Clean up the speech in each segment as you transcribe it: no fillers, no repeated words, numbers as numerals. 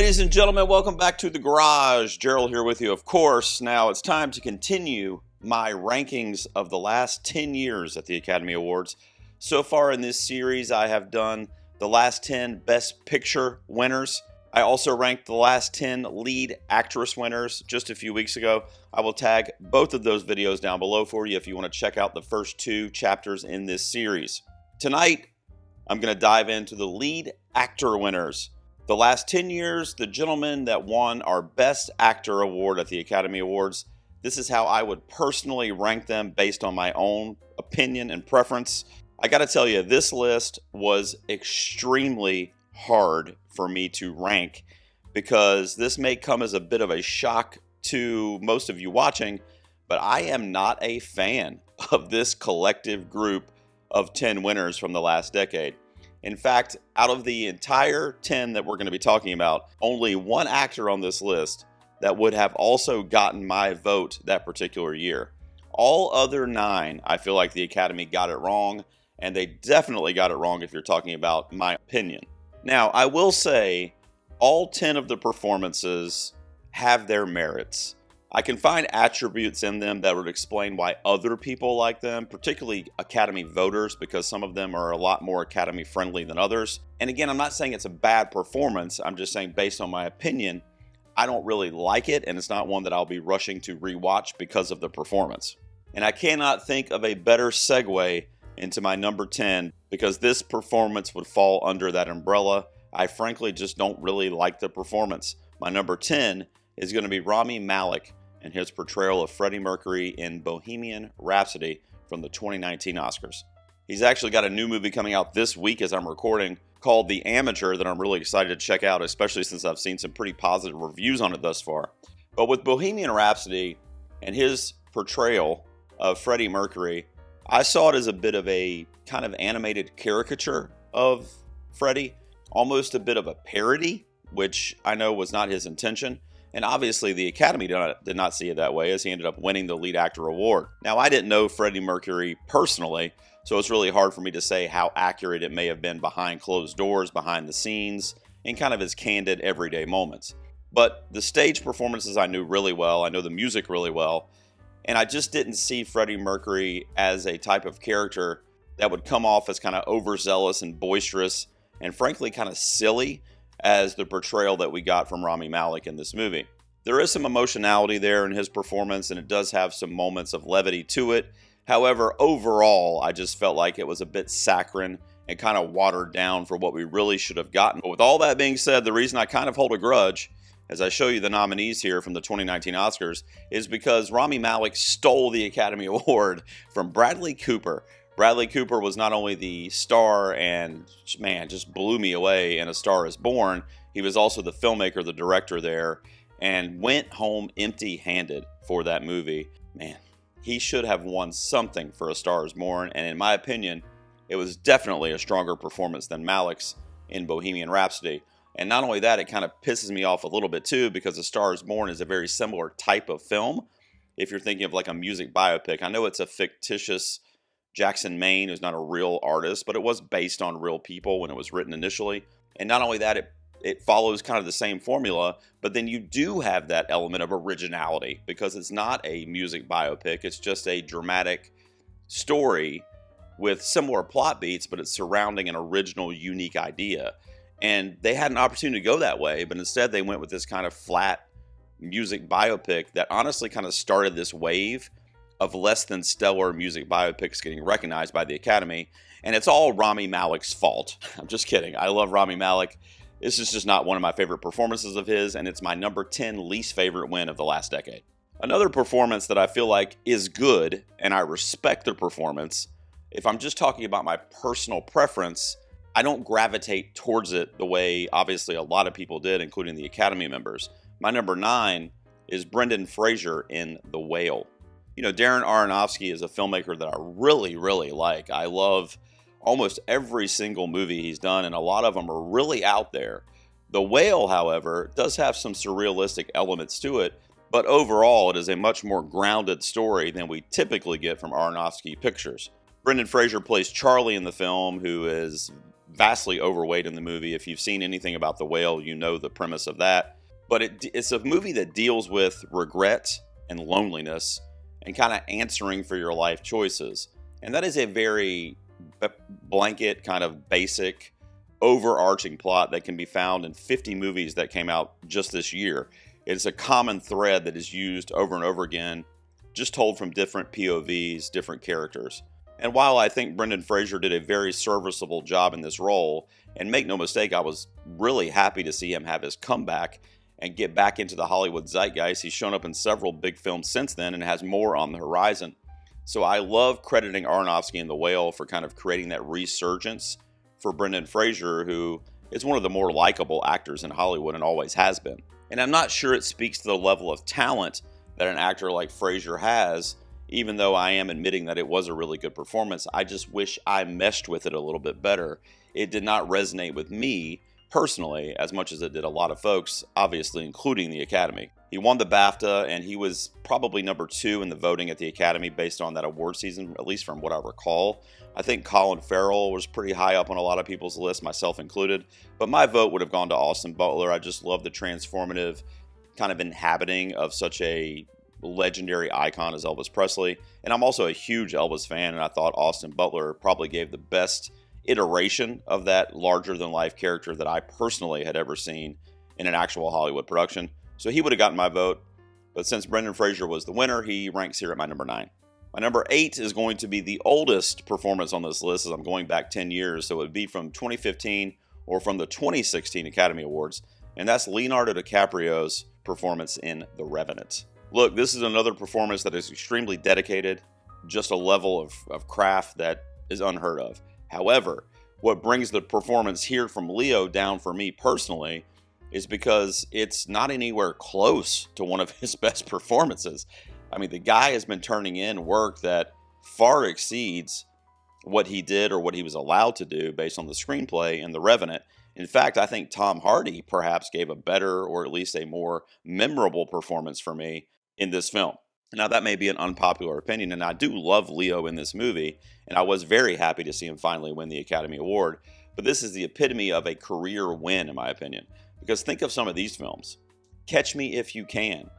Ladies and gentlemen, welcome back to the garage. Gerald here with you, of course. Now it's time to continue my rankings of the last 10 years at the Academy Awards. So far in this series, I have done the last 10 Best Picture winners. I also ranked the last 10 lead actress winners just a few weeks ago. I will tag both of those videos down below for you if you want to check out the first two chapters in this series. Tonight, I'm going to dive into the lead actor winners. The last 10 years, the gentleman that won our Best Actor award at the Academy Awards, this is how I would personally rank them based on my own opinion and preference. I got to tell you, this list was extremely hard for me to rank because this may come as a bit of a shock to most of you watching, but I am not a fan of this collective group of 10 winners from the last decade. In fact, out of the entire 10 that we're going to be talking about, only one actor on this list that would have also gotten my vote that particular year. All other 9, I feel like the Academy got it wrong, and they definitely got it wrong if you're talking about my opinion. Now, I will say all 10 of the performances have their merits. I can find attributes in them that would explain why other people like them, particularly Academy voters, because some of them are a lot more Academy friendly than others. And again, I'm not saying it's a bad performance. I'm just saying based on my opinion, I don't really like it, and it's not one that I'll be rushing to rewatch because of the performance. And I cannot think of a better segue into my number 10 because this performance would fall under that umbrella. I frankly just don't really like the performance. My number 10 is going to be Rami Malek and his portrayal of Freddie Mercury in Bohemian Rhapsody from the 2019 Oscars. He's actually got a new movie coming out this week as I'm recording called The Amateur that I'm really excited to check out, especially since I've seen some pretty positive reviews on it thus far. But with Bohemian Rhapsody and his portrayal of Freddie Mercury, I saw it as a bit of a kind of animated caricature of Freddie, almost a bit of a parody, which I know was not his intention. And obviously the Academy did not see it that way, as he ended up winning the lead actor award. Now, I didn't know Freddie Mercury personally, so it's really hard for me to say how accurate it may have been behind closed doors, behind the scenes, in kind of his candid everyday moments. But the stage performances I knew really well. I know the music really well. And I just didn't see Freddie Mercury as a type of character that would come off as kind of overzealous and boisterous and frankly kind of silly as the portrayal that we got from Rami Malek in this movie. There is some emotionality there in his performance, and it does have some moments of levity to it. However, overall, I just felt like it was a bit saccharine and kind of watered down for what we really should have gotten. But with all that being said, the reason I kind of hold a grudge, as I show you the nominees here from the 2019 Oscars, is because Rami Malek stole the Academy Award from Bradley Cooper. Bradley Cooper was not only the star and, man, just blew me away in A Star is Born, he was also the filmmaker, the director there, and went home empty-handed for that movie. Man, he should have won something for A Star is Born, and in my opinion, it was definitely a stronger performance than Malek's in Bohemian Rhapsody. And not only that, it kind of pisses me off a little bit too, because A Star is Born is a very similar type of film. If you're thinking of like a music biopic, I know it's a fictitious Jackson Maine, who's not a real artist, but it was based on real people when it was written initially. And not only that, it follows kind of the same formula, but then you do have that element of originality because it's not a music biopic. It's just a dramatic story with similar plot beats, but it's surrounding an original, unique idea. And they had an opportunity to go that way, but instead they went with this kind of flat music biopic that honestly kind of started this wave of less than stellar music biopics getting recognized by the Academy. And it's all Rami Malek's fault. I'm just kidding. I love Rami Malek. This is just not one of my favorite performances of his, and it's my number 10 least favorite win of the last decade. Another performance that I feel like is good, and I respect the performance, if I'm just talking about my personal preference, I don't gravitate towards it the way obviously a lot of people did, including the Academy members. My number 9 is Brendan Fraser in The Whale. You know, Darren Aronofsky is a filmmaker that I really, really like. I love almost every single movie he's done, and a lot of them are really out there. The Whale, however, does have some surrealistic elements to it, but overall it is a much more grounded story than we typically get from Aronofsky pictures. Brendan Fraser plays Charlie in the film, who is vastly overweight in the movie. If you've seen anything about The Whale, you know the premise of that. But it's a movie that deals with regret and loneliness and kind of answering for your life choices. And that is a very blanket, kind of basic, overarching plot that can be found in 50 movies that came out just this year. It's a common thread that is used over and over again, just told from different POVs, different characters. And while I think Brendan Fraser did a very serviceable job in this role, and make no mistake, I was really happy to see him have his comeback and get back into the Hollywood zeitgeist. He's shown up in several big films since then and has more on the horizon. So I love crediting Aronofsky and The Whale for kind of creating that resurgence for Brendan Fraser, who is one of the more likable actors in Hollywood and always has been. And I'm not sure it speaks to the level of talent that an actor like Fraser has, even though I am admitting that it was a really good performance. I just wish I meshed with it a little bit better. It did not resonate with me personally as much as it did a lot of folks, obviously including the Academy. He won the BAFTA, and he was probably number 2 in the voting at the Academy based on that award season, at least from what I recall. I think Colin Farrell was pretty high up on a lot of people's list, myself included, but my vote would have gone to Austin Butler. I just love the transformative kind of inhabiting of such a legendary icon as Elvis Presley, and I'm also a huge Elvis fan, and I thought Austin Butler probably gave the best iteration of that larger-than-life character that I personally had ever seen in an actual Hollywood production. So he would have gotten my vote, but since Brendan Fraser was the winner, he ranks here at my number 9. My number 8 is going to be the oldest performance on this list, as I'm going back 10 years, so it would be from 2015 or from the 2016 Academy Awards, and that's Leonardo DiCaprio's performance in The Revenant. Look, this is another performance that is extremely dedicated, just a level of craft that is unheard of. However, what brings the performance here from Leo down for me personally is because it's not anywhere close to one of his best performances. I mean, the guy has been turning in work that far exceeds what he did or what he was allowed to do based on the screenplay in The Revenant. In fact, I think Tom Hardy perhaps gave a better or at least a more memorable performance for me in this film. Now, that may be an unpopular opinion, and I do love Leo in this movie, and I was very happy to see him finally win the Academy Award, but this is the epitome of a career win, in my opinion, because think of some of these films. Catch Me If You Can.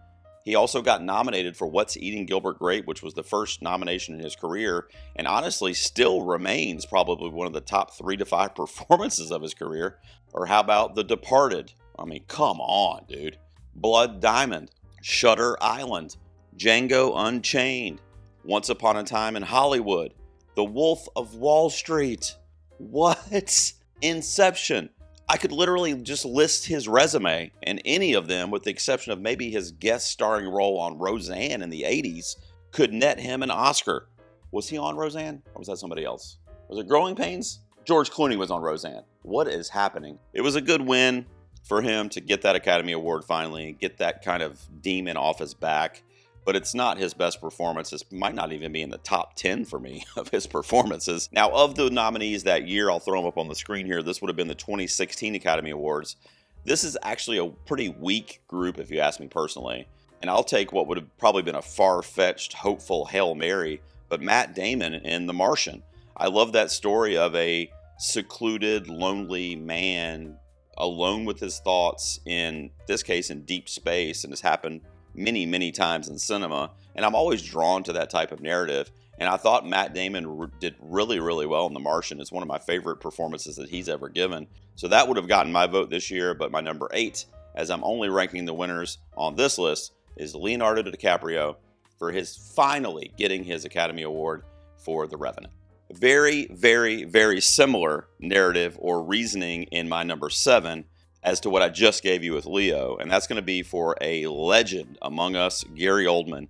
He also got nominated for What's Eating Gilbert Grape, which was the first nomination in his career, and honestly still remains probably one of the top 3 to 5 performances of his career. Or how about The Departed? I mean, come on, dude. Blood Diamond, Shutter Island, Django Unchained, Once Upon a Time in Hollywood, The Wolf of Wall Street. What? Inception. I could literally just list his resume, and any of them, with the exception of maybe his guest starring role on Roseanne in the 80s, could net him an Oscar. Was he on Roseanne, or was that somebody else? Was it Growing Pains? George Clooney was on Roseanne. What is happening? It was a good win for him to get that Academy Award finally, get that kind of demon off his back. But it's not his best performance. It might not even be in the top 10 for me of his performances. Now, of the nominees that year, I'll throw them up on the screen here. This would have been the 2016 Academy Awards. This is actually a pretty weak group, if you ask me personally. And I'll take what would have probably been a far-fetched, hopeful Hail Mary, but Matt Damon in The Martian. I love that story of a secluded, lonely man alone with his thoughts, in this case in deep space, and has happened many, many times in cinema, and I'm always drawn to that type of narrative, and I thought Matt Damon did really, really well in The Martian. It's one of my favorite performances that he's ever given, so that would have gotten my vote this year, but my number 8, as I'm only ranking the winners on this list, is Leonardo DiCaprio for his finally getting his Academy Award for The Revenant. Very, very, very similar narrative or reasoning in my number 7 as to what I just gave you with Leo, and that's going to be for a legend among us, Gary Oldman,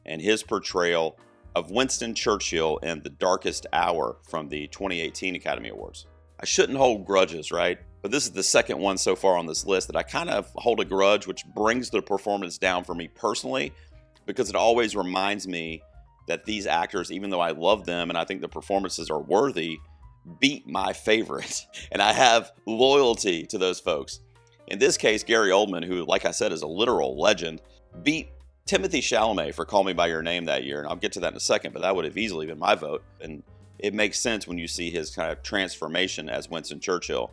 and his portrayal of Winston Churchill in The Darkest Hour from the 2018 Academy Awards. I shouldn't hold grudges, right? But this is the second one so far on this list that I kind of hold a grudge, which brings the performance down for me personally, because it always reminds me that these actors, even though I love them and I think the performances are worthy, beat my favorite, and I have loyalty to those folks. In this case, Gary Oldman, who, like I said, is a literal legend, beat Timothée Chalamet for Call Me By Your Name that year, and I'll get to that in a second, but that would have easily been my vote. And it makes sense when you see his kind of transformation as Winston Churchill.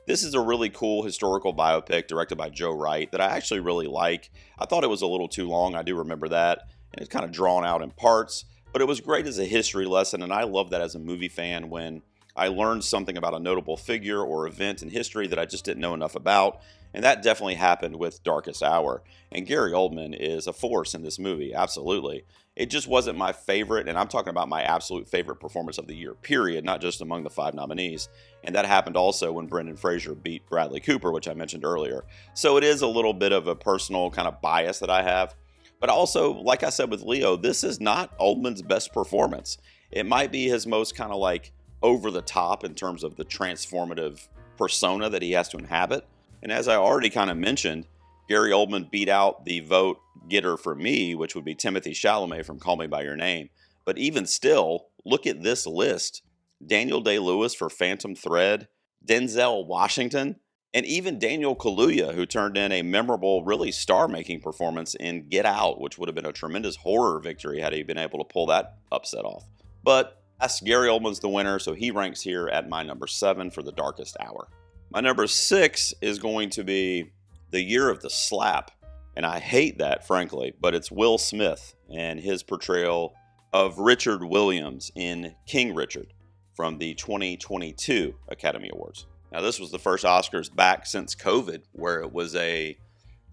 This is a really cool historical biopic directed by Joe Wright that I actually really like. I thought it was a little too long, I do remember that, and it's kind of drawn out in parts, but it was great as a history lesson, and I love that as a movie fan when I learned something about a notable figure or event in history that I just didn't know enough about, and that definitely happened with Darkest Hour. And Gary Oldman is a force in this movie, absolutely. It just wasn't my favorite, and I'm talking about my absolute favorite performance of the year, period, not just among the 5 nominees. And that happened also when Brendan Fraser beat Bradley Cooper, which I mentioned earlier. So it is a little bit of a personal kind of bias that I have. But also, like I said with Leo, this is not Oldman's best performance. It might be his most kind of like over the top in terms of the transformative persona that he has to inhabit. And as I already kind of mentioned, Gary Oldman beat out the vote getter for me, which would be Timothée Chalamet from Call Me By Your Name. But even still, look at this list. Daniel Day-Lewis for Phantom Thread, Denzel Washington, and even Daniel Kaluuya, who turned in a memorable, really star-making performance in Get Out, which would have been a tremendous horror victory had he been able to pull that upset off. But Gary Oldman's the winner, so he ranks here at my number 7 for The Darkest Hour. My number 6 is going to be The Year of the Slap, and I hate that, frankly, but it's Will Smith and his portrayal of Richard Williams in King Richard from the 2022 Academy Awards. Now, this was the first Oscars back since COVID, where it was they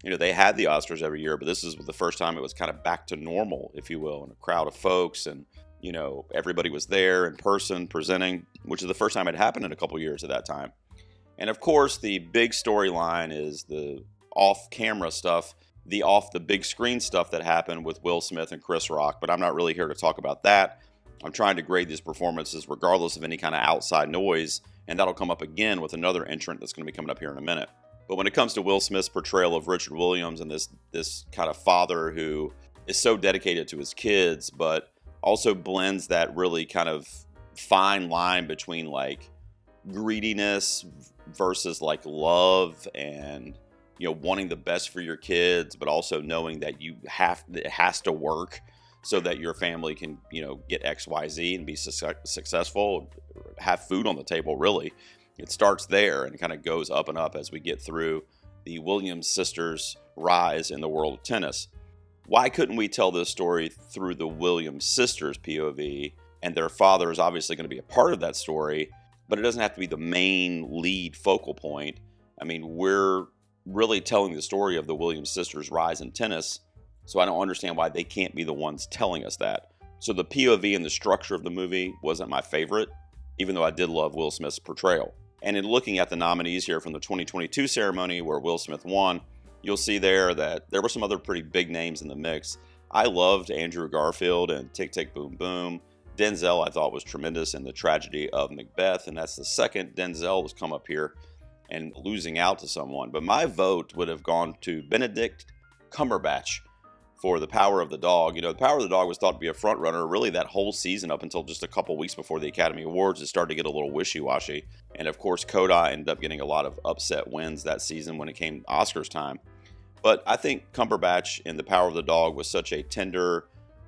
had the Oscars every year, but this is the first time it was kind of back to normal, if you will, and a crowd of folks, and everybody was there in person presenting, which is the first time it happened in a couple years at that time. And of course, the big storyline is the off-camera stuff, the off the big screen stuff that happened with Will Smith and Chris Rock, but I'm not really here to talk about that. I'm trying to grade these performances regardless of any kind of outside noise, and that'll come up again with another entrant that's going to be coming up here in a minute. But when it comes to Will Smith's portrayal of Richard Williams and this kind of father who is so dedicated to his kids, but also blends that really kind of fine line between like greediness versus like love and wanting the best for your kids, but also knowing that it has to work so that your family can get XYZ and be successful, have food on the table. Really, it starts there and kind of goes up and up as we get through the Williams sisters' rise in the world of tennis. Why couldn't we tell this story through the Williams sisters' POV? And their father is obviously going to be a part of that story, but it doesn't have to be the main lead focal point. I mean, we're really telling the story of the Williams sisters' rise in tennis, so I don't understand why they can't be the ones telling us that. So the POV and the structure of the movie wasn't my favorite, even though I did love Will Smith's portrayal. And in looking at the nominees here from the 2022 ceremony where Will Smith won, you'll see there that there were some other pretty big names in the mix. I loved Andrew Garfield and Tick, Tick, Boom, Boom. Denzel I thought was tremendous in The Tragedy of Macbeth, and that's the second Denzel has come up here and losing out to someone. But my vote would have gone to Benedict Cumberbatch for The Power of the Dog. The Power of the Dog was thought to be a front runner really that whole season up until just a couple weeks before the Academy Awards. It started to get a little wishy-washy. And of course, Coda ended up getting a lot of upset wins that season when it came Oscars time. But I think Cumberbatch in The Power of the Dog was such a tender,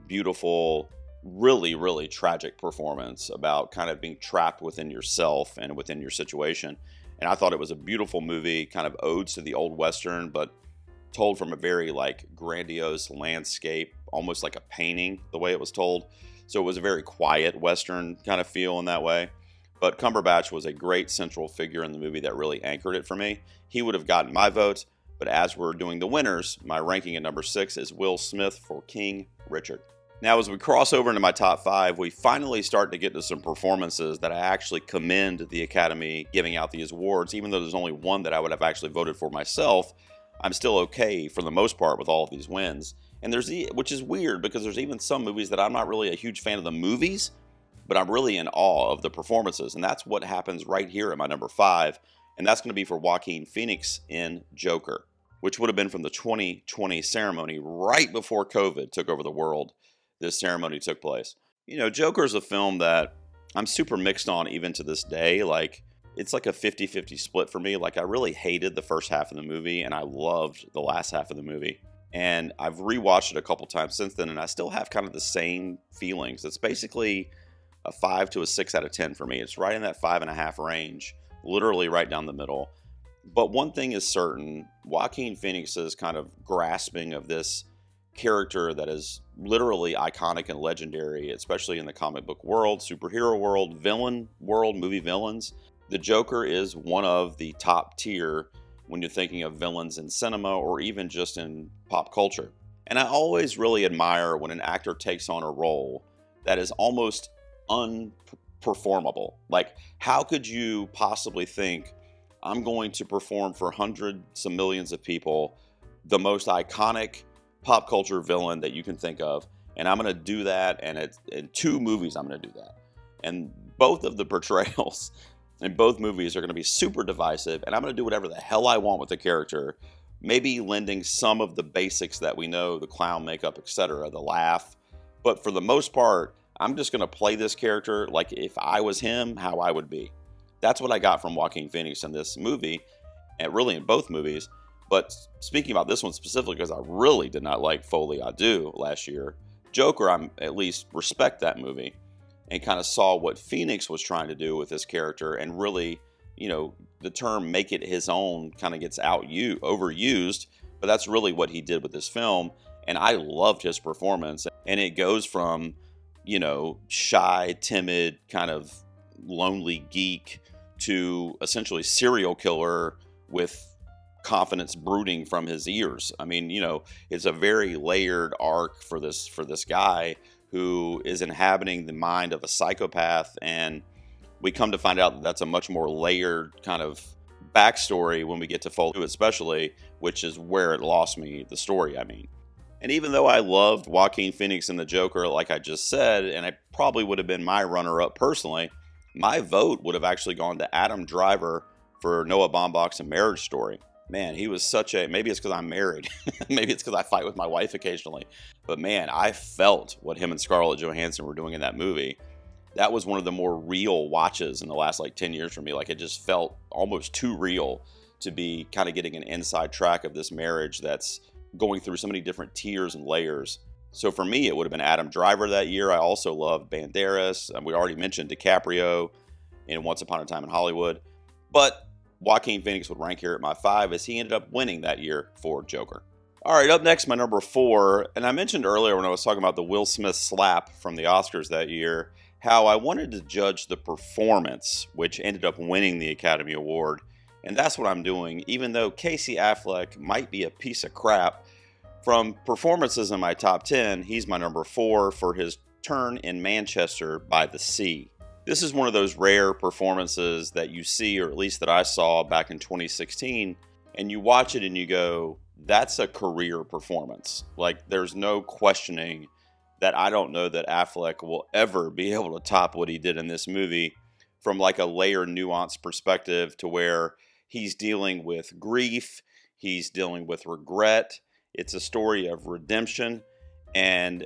beautiful, really, really tragic performance about kind of being trapped within yourself and within your situation. And I thought it was a beautiful movie, kind of odes to the old Western, but told from a very like grandiose landscape, almost like a painting, the way it was told. So it was a very quiet Western kind of feel in that way. But Cumberbatch was a great central figure in the movie that really anchored it for me. He would have gotten my vote, but as we're doing the winners, my ranking at number 6 is Will Smith for King Richard. Now, as we cross over into my top 5, we finally start to get to some performances that I actually commend the Academy giving out these awards. Even though there's only one that I would have actually voted for myself, I'm still okay for the most part with all of these wins. And which is weird because there's even some movies that I'm not really a huge fan of the movies, but I'm really in awe of the performances. And that's what happens right here at my number 5. And that's going to be for Joaquin Phoenix in Joker, which would have been from the 2020 ceremony right before COVID took over the world. This ceremony took place. Joker is a film that I'm super mixed on even to this day. Like, it's like a 50-50 split for me. Like, I really hated the first half of the movie, and I loved the last half of the movie. And I've rewatched it a couple times since then, and I still have kind of the same feelings. It's basically a 5 to a 6 out of 10 for me. It's right in that 5.5 range, literally right down the middle. But one thing is certain, Joaquin Phoenix's kind of grasping of this character that is literally iconic and legendary, especially in the comic book world, superhero world, villain world, movie villains. The Joker is one of the top tier when you're thinking of villains in cinema or even just in pop culture. And I always really admire when an actor takes on a role that is almost unperformable. Like, how could you possibly think, I'm going to perform for hundreds of millions of people the most iconic pop culture villain that you can think of, and I'm going to do that, and in 2 movies I'm going to do that. And both of the portrayals in both movies are going to be super divisive, and I'm going to do whatever the hell I want with the character, maybe lending some of the basics that we know, the clown makeup, etc., the laugh. But for the most part, I'm just going to play this character like if I was him, how I would be. That's what I got from Joaquin Phoenix in this movie, and really in both movies. But speaking about this one specifically, because I really did not like Folie à Deux last year, Joker, I'm at least respect that movie and kind of saw what Phoenix was trying to do with this character, and really, the term make it his own kind of gets overused, but that's really what he did with this film. And I loved his performance. And it goes from, shy, timid, kind of lonely geek to essentially serial killer with confidence brooding from his ears. I mean, it's a very layered arc for this guy who is inhabiting the mind of a psychopath, and we come to find out that that's a much more layered kind of backstory when we get to Folie, especially, which is where it lost me, the story, I mean. And even though I loved Joaquin Phoenix and the Joker, like I just said, and I probably would have been my runner-up personally, my vote would have actually gone to Adam Driver for Noah Baumbach's A Marriage Story. Man, he was maybe it's because I'm married. Maybe it's because I fight with my wife occasionally. But man, I felt what him and Scarlett Johansson were doing in that movie. That was one of the more real watches in the last 10 years for me. Like, it just felt almost too real to be kind of getting an inside track of this marriage that's going through so many different tiers and layers. So for me, it would have been Adam Driver that year. I also loved Banderas. We already mentioned DiCaprio in Once Upon a Time in Hollywood. But Joaquin Phoenix would rank here at my 5 as he ended up winning that year for Joker. All right, up next, my number 4. And I mentioned earlier when I was talking about the Will Smith slap from the Oscars that year, how I wanted to judge the performance, which ended up winning the Academy Award. And that's what I'm doing, even though Casey Affleck might be a piece of crap. From performances in my top 10, he's my number 4 for his turn in Manchester by the Sea. This is one of those rare performances that you see, or at least that I saw back in 2016, and you watch it and you go, that's a career performance. Like, there's no questioning that I don't know that Affleck will ever be able to top what he did in this movie from like a layered, nuanced perspective, to where he's dealing with grief, he's dealing with regret. It's a story of redemption, and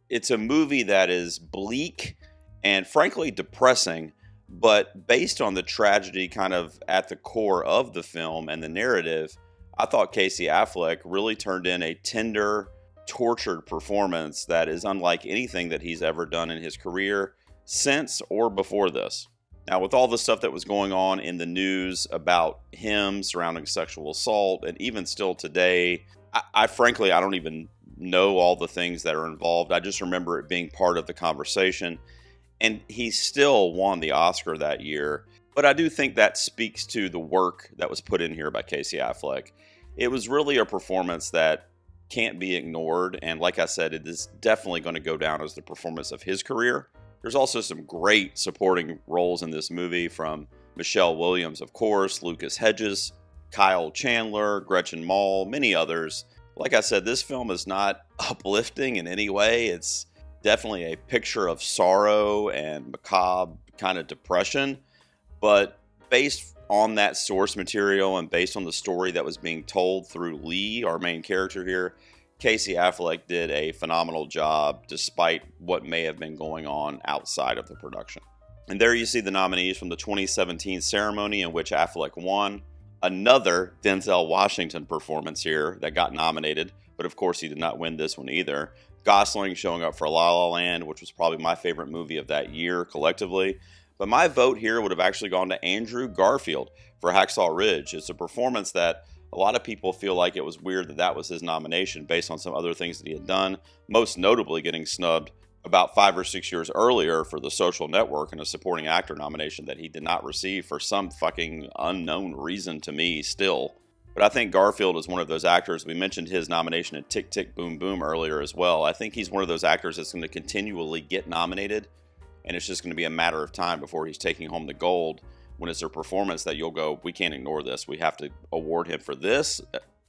it's a movie that is bleak and frankly depressing, but based on the tragedy kind of at the core of the film and the narrative, I thought Casey Affleck really turned in a tender, tortured performance that is unlike anything that he's ever done in his career since or before this. Now, with all the stuff that was going on in the news about him surrounding sexual assault, and even still today, I frankly, I don't even know all the things that are involved. I just remember it being part of the conversation. And he still won the Oscar that year. But I do think that speaks to the work that was put in here by Casey Affleck. It was really a performance that can't be ignored. And like I said, it is definitely going to go down as the performance of his career. There's also some great supporting roles in this movie, from Michelle Williams, of course, Lucas Hedges, Kyle Chandler, Gretchen Mol, many others. Like I said, this film is not uplifting in any way. It's definitely a picture of sorrow and macabre kind of depression. But based on that source material and based on the story that was being told through Lee, our main character here, Casey Affleck did a phenomenal job despite what may have been going on outside of the production. And there you see the nominees from the 2017 ceremony, in which Affleck won. Another Denzel Washington performance here that got nominated, but of course he did not win this one either. Gosling showing up for La La Land, which was probably my favorite movie of that year collectively. But my vote here would have actually gone to Andrew Garfield for Hacksaw Ridge. It's a performance that a lot of people feel like it was weird that that was his nomination based on some other things that he had done, most notably getting snubbed about 5 or 6 years earlier for The Social Network and a supporting actor nomination that he did not receive for some fucking unknown reason to me still. But I think Garfield is one of those actors. We mentioned his nomination in Tick, Tick, Boom, Boom earlier as well. I think he's one of those actors that's going to continually get nominated, and it's just going to be a matter of time before he's taking home the gold when it's a performance that you'll go, we can't ignore this. We have to award him for this,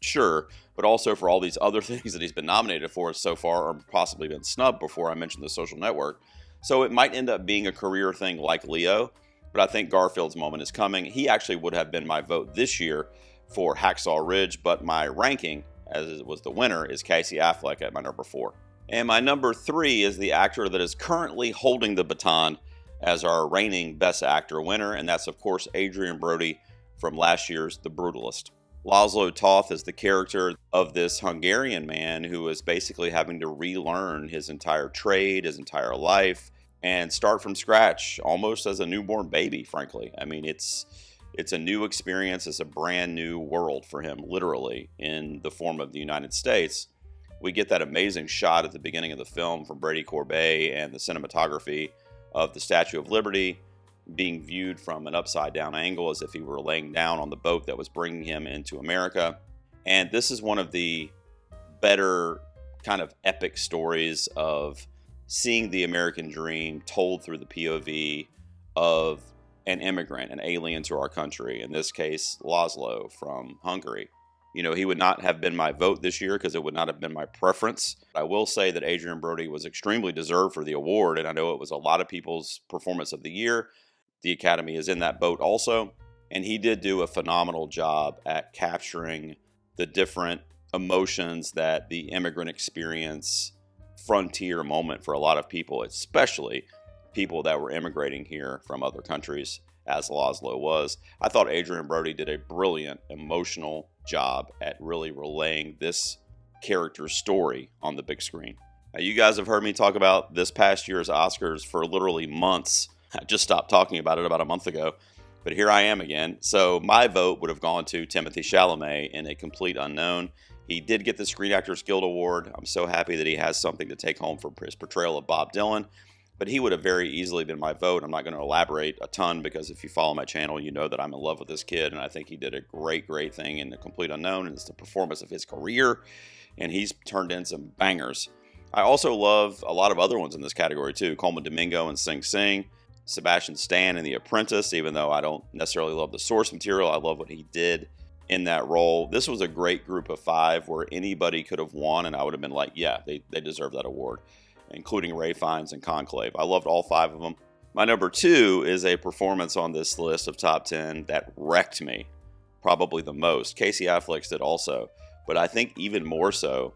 sure, but also for all these other things that he's been nominated for so far or possibly been snubbed before. I mentioned The Social Network. So it might end up being a career thing like Leo, but I think Garfield's moment is coming. He actually would have been my vote this year for Hacksaw Ridge, but my ranking, as it was the winner, is Casey Affleck at my number 4. And my number 3 is the actor that is currently holding the baton as our reigning Best Actor winner, and that's, of course, Adrian Brody from last year's The Brutalist. Laszlo Toth is the character of this Hungarian man who is basically having to relearn his entire trade, his entire life, and start from scratch, almost as a newborn baby, frankly. I mean, it's a new experience. It's a brand new world for him, literally, in the form of the United States. We get that amazing shot at the beginning of the film from Brady Corbet and the cinematography of the Statue of Liberty being viewed from an upside down angle as if he were laying down on the boat that was bringing him into America. And this is one of the better kind of epic stories of seeing the American dream told through the POV of an immigrant, an alien to our country, in this case, Laszlo from Hungary. You know, he would not have been my vote this year because it would not have been my preference. I will say that Adrian Brody was extremely deserved for the award, and I know it was a lot of people's performance of the year. The Academy is in that boat also, and he did do a phenomenal job at capturing the different emotions that the immigrant experience frontier moment for a lot of people, especially people that were immigrating here from other countries, as Laszlo was. I thought Adrian Brody did a brilliant emotional job at really relaying this character's story on the big screen. Now, you guys have heard me talk about this past year's Oscars for literally months. I just stopped talking about it about a month ago, but here I am again. So my vote would have gone to Timothée Chalamet in A Complete Unknown. He did get the Screen Actors Guild Award. I'm so happy that he has something to take home for his portrayal of Bob Dylan, but he would have very easily been my vote. I'm not going to elaborate a ton because if you follow my channel, you know that I'm in love with this kid, and I think he did a great, great thing in The Complete Unknown, and it's the performance of his career, and he's turned in some bangers. I also love a lot of other ones in this category too. Coleman Domingo in Sing Sing, Sebastian Stan in The Apprentice, even though I don't necessarily love the source material, I love what he did in that role. This was a great group of 5 where anybody could have won, and I would have been like, yeah, they deserve that award, including Ralph Fiennes and Conclave. I loved all 5 of them. My number 2 is a performance on this list of top 10 that wrecked me probably the most. Casey Affleck's did also, but I think even more so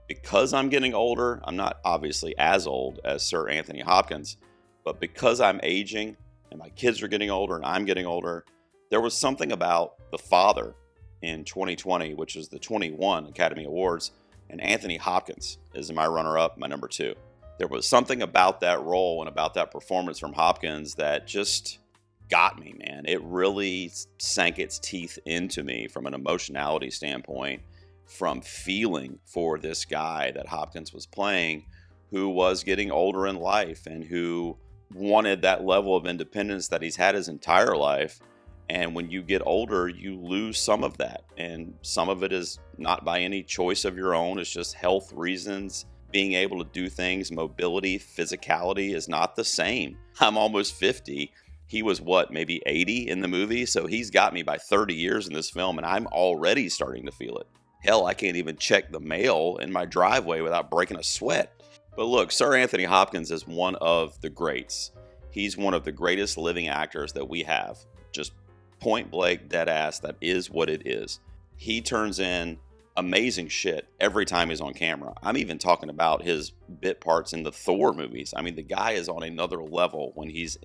because I'm getting older. I'm not obviously as old as Sir Anthony Hopkins, but because I'm aging and my kids are getting older and I'm getting older, there was something about The Father in 2020, which is the 21 Academy Awards, and Anthony Hopkins is my runner-up, my number 2. There was something about that role and about that performance from Hopkins that just got me, man. It really sank its teeth into me from an emotionality standpoint, from feeling for this guy that Hopkins was playing, who was getting older in life and who wanted that level of independence that he's had his entire life. And when you get older, you lose some of that. And some of it is not by any choice of your own. It's just health reasons. Being able to do things, mobility, physicality is not the same. I'm almost 50. He was maybe 80 in the movie? So he's got me by 30 years in this film, and I'm already starting to feel it. Hell, I can't even check the mail in my driveway without breaking a sweat. But look, Sir Anthony Hopkins is one of the greats. He's one of the greatest living actors that we have. Just point blank, dead ass, that is what it is. He turns in amazing shit every time he's on camera. I'm even talking about his bit parts in the Thor movies. I mean, the guy is on another level when he's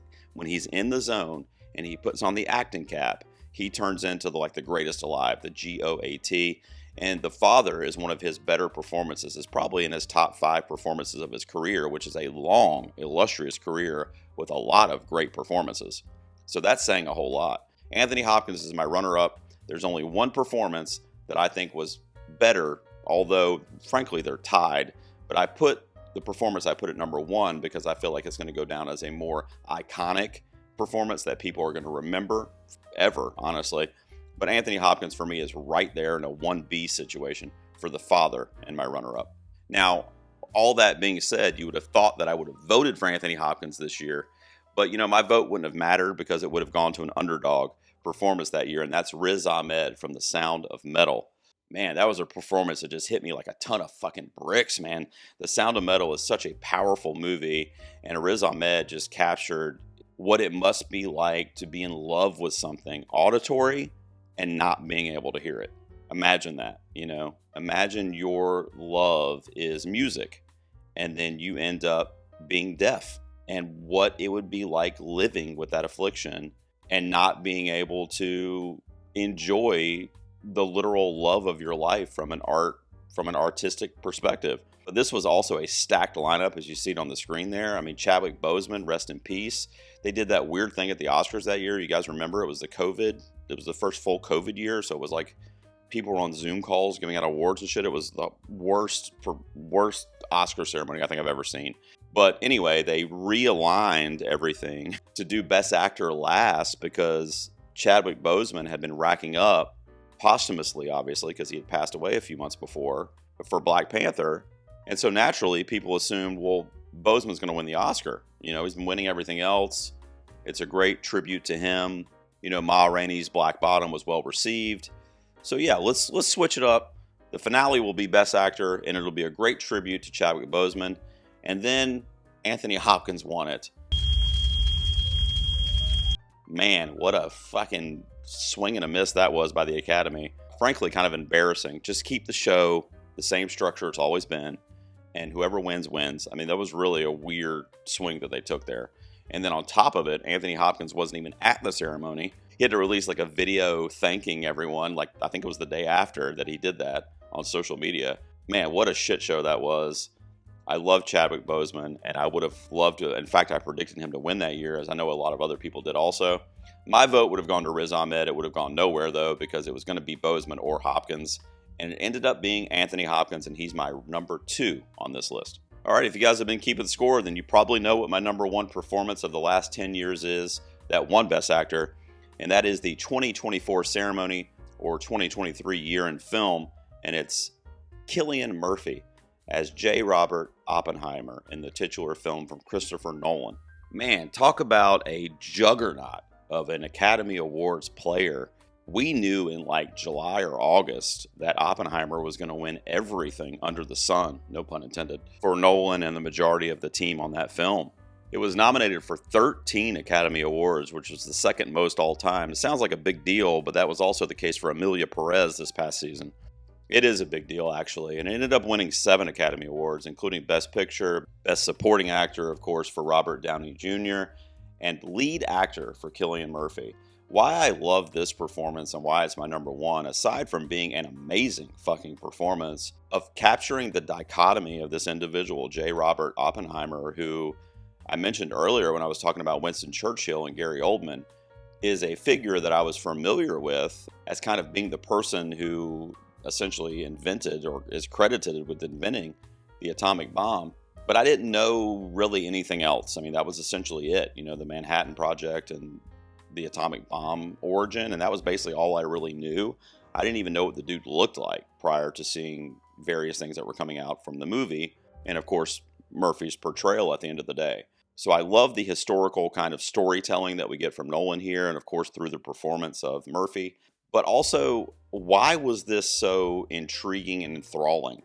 in the zone and he puts on the acting cap. He turns into the greatest alive, the GOAT. And The Father is one of his better performances. It's probably in his top 5 performances of his career, which is a long, illustrious career with a lot of great performances. So that's saying a whole lot. Anthony Hopkins is my runner-up. There's only one performance that I think was better, although, frankly, they're tied. But I put the performance at number 1 because I feel like it's going to go down as a more iconic performance that people are going to remember ever, honestly. But Anthony Hopkins, for me, is right there in a 1B situation for The Father and my runner-up. Now, all that being said, you would have thought that I would have voted for Anthony Hopkins this year. But, my vote wouldn't have mattered because it would have gone to an underdog performance that year, and that's Riz Ahmed from The Sound of Metal. Man, that was a performance that just hit me like a ton of fucking bricks, man. The Sound of Metal is such a powerful movie, and Riz Ahmed just captured what it must be like to be in love with something auditory and not being able to hear it. Imagine that, Imagine your love is music, and then you end up being deaf, and what it would be like living with that affliction and not being able to enjoy the literal love of your life from an artistic perspective. But this was also a stacked lineup, as you see it on the screen there. I mean, Chadwick Boseman, rest in peace. They did that weird thing at the Oscars that year. You guys remember? It was the first full COVID year, so it was like people were on Zoom calls giving out awards and shit. It was the worst Oscar ceremony I think I've ever seen. But anyway, they realigned everything to do Best Actor last because Chadwick Boseman had been racking up posthumously, obviously, because he had passed away a few months before for Black Panther. And so naturally, people assumed, well, Boseman's going to win the Oscar. He's been winning everything else. It's a great tribute to him. Ma Rainey's Black Bottom was well received. So yeah, let's switch it up. The finale will be Best Actor, and it'll be a great tribute to Chadwick Boseman. And then Anthony Hopkins won it. Man, what a fucking swing and a miss that was by the Academy. Frankly, kind of embarrassing. Just keep the show the same structure it's always been, and whoever wins, wins. I mean, that was really a weird swing that they took there. And then on top of it, Anthony Hopkins wasn't even at the ceremony. He had to release like a video thanking everyone, like I think it was the day after that he did that on social media. Man, what a shit show that was. I love Chadwick Boseman, and I would have loved to. In fact, I predicted him to win that year, as I know a lot of other people did also. My vote would have gone to Riz Ahmed. It would have gone nowhere, though, because it was going to be Boseman or Hopkins. And it ended up being Anthony Hopkins, and he's my number 2 on this list. All right, if you guys have been keeping score, then you probably know what my number 1 performance of the last 10 years is that won Best Actor, and that is the 2024 ceremony, or 2023 year in film, and it's Cillian Murphy as J. Robert Oppenheimer in the titular film from Christopher Nolan. Man, talk about a juggernaut of an Academy Awards player. We knew in like July or August that Oppenheimer was going to win everything under the sun, no pun intended, for Nolan and the majority of the team on that film. It was nominated for 13 Academy Awards, which was the second most all time. It sounds like a big deal, but that was also the case for Emilia Perez this past season. It is a big deal, actually, and it ended up winning 7 Academy Awards, including Best Picture, Best Supporting Actor, of course, for Robert Downey Jr., and Lead Actor for Cillian Murphy. Why I love this performance and why it's my number 1, aside from being an amazing fucking performance of capturing the dichotomy of this individual, J. Robert Oppenheimer, who I mentioned earlier when I was talking about Winston Churchill and Gary Oldman, is a figure that I was familiar with as kind of being the person who essentially invented or is credited with inventing the atomic bomb. But I didn't know really anything else. I mean, that was essentially it, the Manhattan Project and the atomic bomb origin, and that was basically all I really knew. I didn't even know what the dude looked like prior to seeing various things that were coming out from the movie, and of course, Murphy's portrayal at the end of the day. So I love the historical kind of storytelling that we get from Nolan here, and of course through the performance of Murphy. But also, why was this so intriguing and enthralling?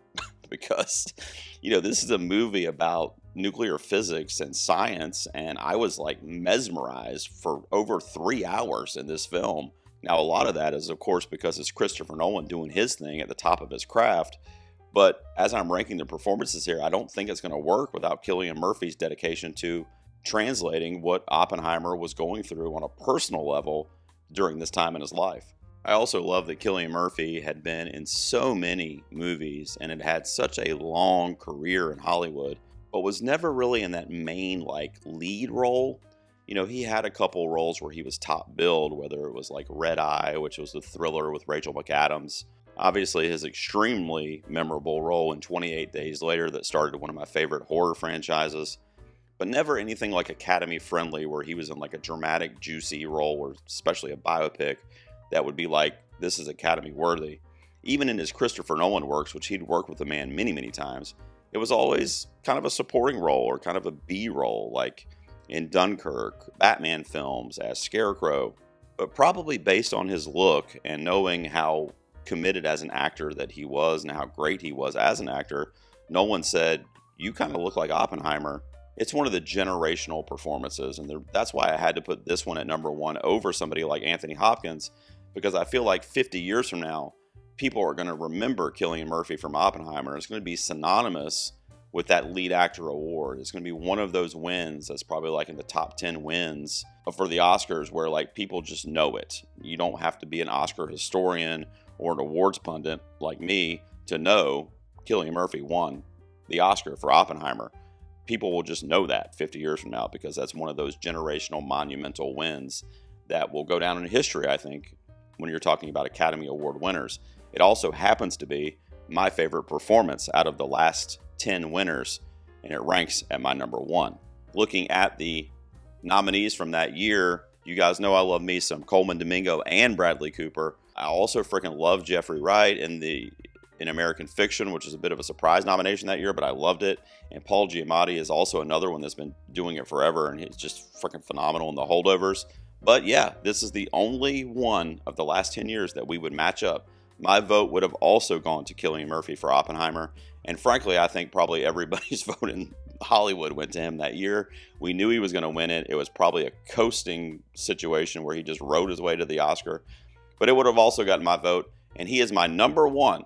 Because, this is a movie about nuclear physics and science, and I was like mesmerized for over 3 hours in this film. Now, a lot of that is, of course, because it's Christopher Nolan doing his thing at the top of his craft. But as I'm ranking the performances here, I don't think it's going to work without Cillian Murphy's dedication to translating what Oppenheimer was going through on a personal level during this time in his life. I also love that Cillian Murphy had been in so many movies and had had such a long career in Hollywood, but was never really in that main, like, lead role. You know, he had a couple roles where he was top billed, whether it was like Red Eye, which was the thriller with Rachel McAdams. Obviously, his extremely memorable role in 28 Days Later that started one of my favorite horror franchises, but never anything like Academy friendly where he was in like a dramatic, juicy role, or especially a biopic that would be like, this is Academy worthy. Even in his Christopher Nolan works, which he'd worked with the man many, many times, it was always kind of a supporting role or kind of a B role, like in Dunkirk, Batman films as Scarecrow. But probably based on his look and knowing how committed as an actor that he was and how great he was as an actor, Nolan said, you kind of look like Oppenheimer. It's one of the generational performances, and that's why I had to put this one at number one over somebody like Anthony Hopkins, because I feel like 50 years from now, people are going to remember Cillian Murphy from Oppenheimer. It's going to be synonymous with that lead actor award. It's going to be one of those wins that's probably like in the top 10 wins for the Oscars where like people just know it. You don't have to be an Oscar historian or an awards pundit like me to know Cillian Murphy won the Oscar for Oppenheimer. People will just know that 50 years from now because that's one of those generational monumental wins that will go down in history, I think, when you're talking about Academy Award winners. It also happens to be my favorite performance out of the last 10 winners, and it ranks at my number one. Looking at the nominees from that year, you guys know I love me some Coleman Domingo and Bradley Cooper. I also freaking love Jeffrey Wright in American Fiction, which is a bit of a surprise nomination that year, but I loved it. And Paul Giamatti is also another one that's been doing it forever, and he's just freaking phenomenal in The Holdovers. But yeah, this is the only one of the last 10 years that we would match up. My vote would have also gone to Cillian Murphy for Oppenheimer. And frankly, I think probably everybody's vote in Hollywood went to him that year. We knew he was going to win it. It was probably a coasting situation where he just rode his way to the Oscar. But it would have also gotten my vote. And he is my number one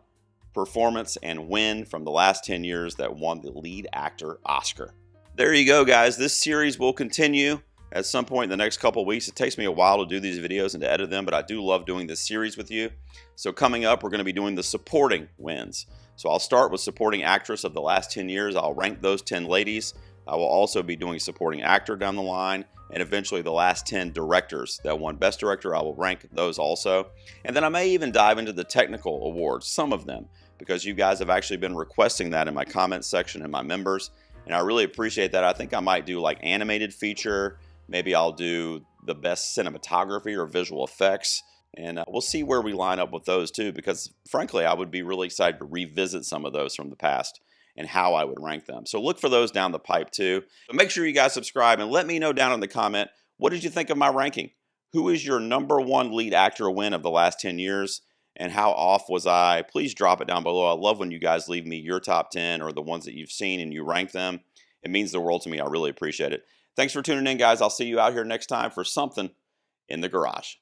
performance and win from the last 10 years that won the lead actor Oscar. There you go, guys. This series will continue at some point in the next couple of weeks. It takes me a while to do these videos and to edit them, but I do love doing this series with you. So coming up, we're going to be doing the supporting wins. So I'll start with supporting actress of the last 10 years. I'll rank those 10 ladies. I will also be doing supporting actor down the line, and eventually the last 10 directors that won Best Director. I will rank those also. And then I may even dive into the technical awards, some of them, because you guys have actually been requesting that in my comments section and my members, and I really appreciate that. I think I might do like animated feature. Maybe I'll do the best cinematography or visual effects, and we'll see where we line up with those too, because frankly, I would be really excited to revisit some of those from the past and how I would rank them. So look for those down the pipe too. But make sure you guys subscribe and let me know down in the comment, what did you think of my ranking? Who is your number one lead actor win of the last 10 years? And how off was I? Please drop it down below. I love when you guys leave me your top 10 or the ones that you've seen and you rank them. It means the world to me. I really appreciate it. Thanks for tuning in, guys. I'll see you out here next time for something in the garage.